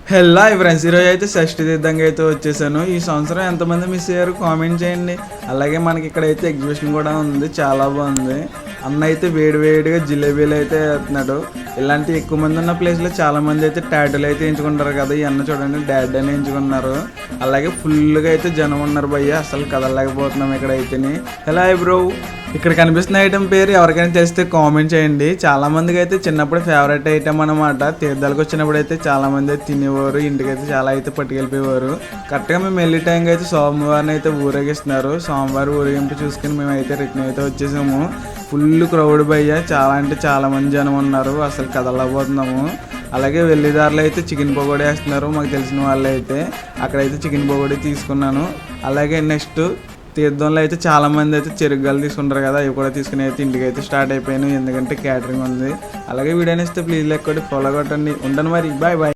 Hello friends, ఈరోజు అయితే షష్ఠి తీర్థంగా అయితే వచ్చేసాను. ఈ సంవత్సరం ఎంతమంది మిస్ అయ్యారు కామెంట్ చేయండి. అలాగే మనకి ఇక్కడైతే ఎగ్జిబిషన్ కూడా ఉంది, చాలా బాగుంది. అన్న అయితే వేడివేడిగా జిలేబీలు అయితే వేస్తున్నాడు. ఇలాంటి ఎక్కువ మంది ఉన్న ప్లేస్లో చాలా మంది అయితే టాటూలు అయితే ఎంచుకుంటారు కదా. ఈ అన్న చూడండి డాడ్ అని ఎంచుకున్నారు. అలాగే ఫుల్గా అయితే జనం ఉన్నారు భయ్య, అసలు కదలలేకపోతున్నాం ఇక్కడైతే. హలో బ్రో, ఇక్కడ కనిపిస్తున్న ఐటమ్ పేరు ఎవరికైనా తెలిస్తే కామెంట్ చేయండి. చాలా మందికి అయితే చిన్నప్పుడు ఫేవరెట్ ఐటమ్ అనమాట. తీర్థాలకు వచ్చినప్పుడు అయితే చాలా మంది అయితే తినేవారు, ఇంటికైతే చాలా అయితే పట్టుకెళ్ళిపోయేవారు. కరెక్ట్గా మేము వెళ్ళే టైంకి అయితే సోమవారం అయితే ఊరేగిస్తున్నారు. సోమవారం ఊరేగింపు చూసుకుని మేము అయితే రిటర్న్ అయితే వచ్చేసాము. ఫుల్ క్రౌడ్ భయ్య, చాలా అంటే చాలా మంది జనం ఉన్నారు, అసలు కదలకపోతున్నాము. అలాగే వెళ్ళేదారులు అయితే చికెన్ పకోడీ వేస్తున్నారు, మాకు తెలిసిన వాళ్ళు అయితే. అక్కడైతే చికెన్ పకోడీ తీసుకున్నాను. అలాగే నెక్స్ట్ తీర్థంలో అయితే చాలా మంది అయితే చెరుగ్గాలు తీసుకుంటారు కదా, అవి కూడా తీసుకుని అయితే ఇంటికి అయితే స్టార్ట్ అయిపోయాను, ఎందుకంటే క్యాటరింగ్ ఉంది. అలాగే వీడియో ఇస్తే ప్లీజ్ లైక్ కొట్టి ఫాలో కొట్టండి. ఉంటాను మరి, బాయ్ బాయ్.